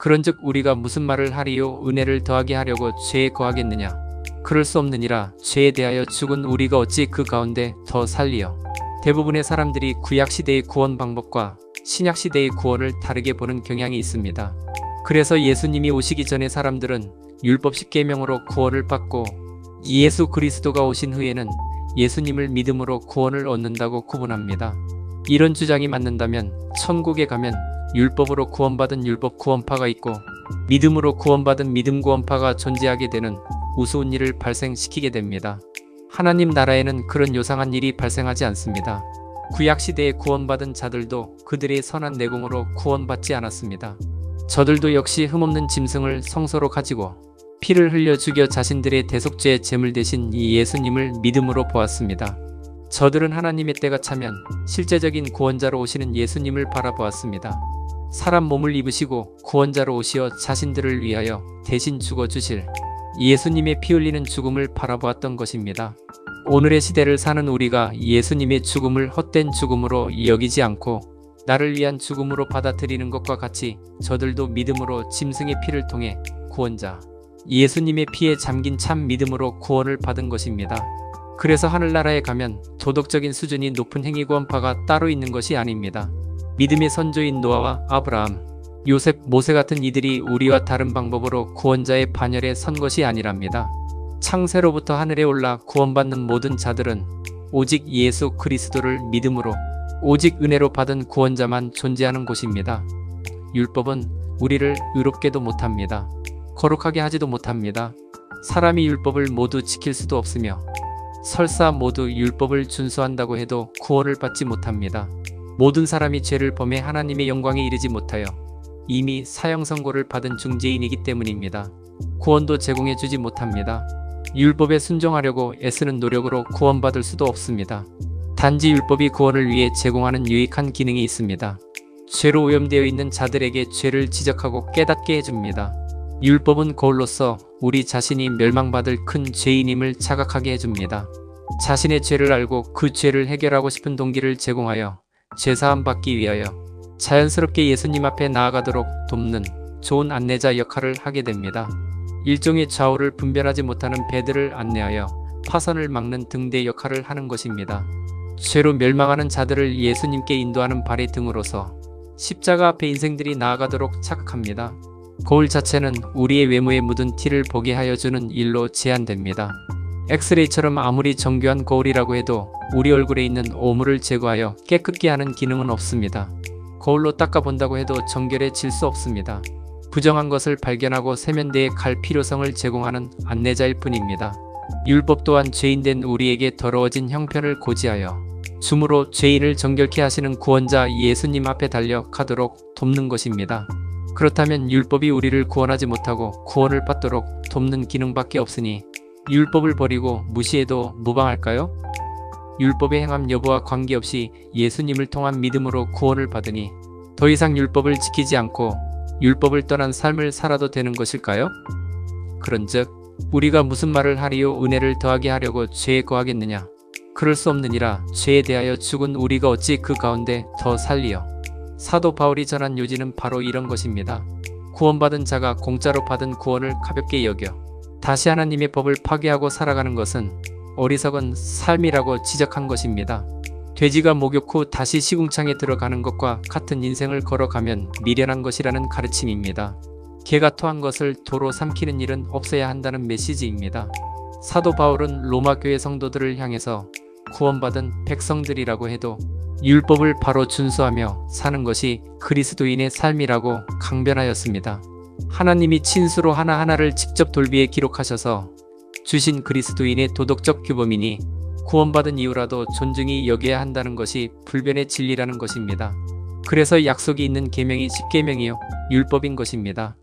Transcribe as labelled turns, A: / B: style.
A: 그런즉 우리가 무슨 말을 하리요? 은혜를 더하게 하려고 죄에 거하겠느냐? 그럴 수 없느니라. 죄에 대하여 죽은 우리가 어찌 그 가운데 더 살리요? 대부분의 사람들이 구약시대의 구원 방법과 신약시대의 구원을 다르게 보는 경향이 있습니다. 그래서 예수님이 오시기 전에 사람들은 율법 10계명으로 구원을 받고 예수 그리스도가 오신 후에는 예수님을 믿음으로 구원을 얻는다고 구분합니다. 이런 주장이 맞는다면 천국에 가면 율법으로 구원받은 율법 구원파가 있고 믿음으로 구원받은 믿음 구원파가 존재하게 되는 우스운 일을 발생시키게 됩니다. 하나님 나라에는 그런 요상한 일이 발생하지 않습니다. 구약시대에 구원받은 자들도 그들의 선한 내공으로 구원받지 않았습니다. 저들도 역시 흠없는 짐승을 성소로 가지고 피를 흘려 죽여 자신들의 대속죄의 제물 대신 이 예수님을 믿음으로 보았습니다. 저들은 하나님의 때가 차면 실제적인 구원자로 오시는 예수님을 바라보았습니다. 사람 몸을 입으시고 구원자로 오시어 자신들을 위하여 대신 죽어주실 예수님의 피 흘리는 죽음을 바라보았던 것입니다. 오늘의 시대를 사는 우리가 예수님의 죽음을 헛된 죽음으로 여기지 않고 나를 위한 죽음으로 받아들이는 것과 같이 저들도 믿음으로 짐승의 피를 통해 구원자 예수님의 피에 잠긴 참 믿음으로 구원을 받은 것입니다. 그래서 하늘나라에 가면 도덕적인 수준이 높은 행위구원파가 따로 있는 것이 아닙니다. 믿음의 선조인 노아와 아브라함, 요셉, 모세 같은 이들이 우리와 다른 방법으로 구원자의 반열에 선 것이 아니랍니다. 창세로부터 하늘에 올라 구원받는 모든 자들은 오직 예수 그리스도를 믿음으로 오직 은혜로 받은 구원자만 존재하는 곳입니다. 율법은 우리를 의롭게도 못합니다. 거룩하게 하지도 못합니다. 사람이 율법을 모두 지킬 수도 없으며 설사 모두 율법을 준수한다고 해도 구원을 받지 못합니다. 모든 사람이 죄를 범해 하나님의 영광에 이르지 못하여 이미 사형 선고를 받은 중죄인이기 때문입니다. 구원도 제공해 주지 못합니다. 율법에 순종하려고 애쓰는 노력으로 구원받을 수도 없습니다. 단지 율법이 구원을 위해 제공하는 유익한 기능이 있습니다. 죄로 오염되어 있는 자들에게 죄를 지적하고 깨닫게 해줍니다. 율법은 거울로서 우리 자신이 멸망받을 큰 죄인임을 자각하게 해줍니다. 자신의 죄를 알고 그 죄를 해결하고 싶은 동기를 제공하여 죄사함 받기 위하여 자연스럽게 예수님 앞에 나아가도록 돕는 좋은 안내자 역할을 하게 됩니다. 일종의 좌우를 분별하지 못하는 배들을 안내하여 파선을 막는 등대 역할을 하는 것입니다. 죄로 멸망하는 자들을 예수님께 인도하는 발의 등으로서 십자가 앞에 인생들이 나아가도록 착각합니다. 거울 자체는 우리의 외모에 묻은 티를 보게 하여 주는 일로 제한됩니다. 엑스레이처럼 아무리 정교한 거울이라고 해도 우리 얼굴에 있는 오물을 제거하여 깨끗게 하는 기능은 없습니다. 거울로 닦아본다고 해도 정결해질 수 없습니다. 부정한 것을 발견하고 세면대에 갈 필요성을 제공하는 안내자일 뿐입니다. 율법 또한 죄인된 우리에게 더러워진 형편을 고지하여 줌으로 죄인을 정결케 하시는 구원자 예수님 앞에 달려가도록 돕는 것입니다. 그렇다면 율법이 우리를 구원하지 못하고 구원을 받도록 돕는 기능밖에 없으니 율법을 버리고 무시해도 무방할까요? 율법의 행함 여부와 관계없이 예수님을 통한 믿음으로 구원을 받으니 더 이상 율법을 지키지 않고 율법을 떠난 삶을 살아도 되는 것일까요? 그런즉 우리가 무슨 말을 하리요? 은혜를 더하게 하려고 죄에 거하겠느냐? 그럴 수 없느니라. 죄에 대하여 죽은 우리가 어찌 그 가운데 더 살리요? 사도 바울이 전한 요지는 바로 이런 것입니다. 구원받은 자가 공짜로 받은 구원을 가볍게 여겨 다시 하나님의 법을 파괴하고 살아가는 것은 어리석은 삶이라고 지적한 것입니다. 돼지가 목욕 후 다시 시궁창에 들어가는 것과 같은 인생을 걸어가면 미련한 것이라는 가르침입니다. 개가 토한 것을 도로 삼키는 일은 없어야 한다는 메시지입니다. 사도 바울은 로마 교회 성도들을 향해서 구원받은 백성들이라고 해도 율법을 바로 준수하며 사는 것이 그리스도인의 삶이라고 강변하였습니다. 하나님이 친수로 하나하나를 직접 돌비에 기록하셔서 주신 그리스도인의 도덕적 규범이니 구원받은 이후라도 존중히 여겨야 한다는 것이 불변의 진리라는 것입니다. 그래서 약속이 있는 계명이 10계명이요 율법인 것입니다.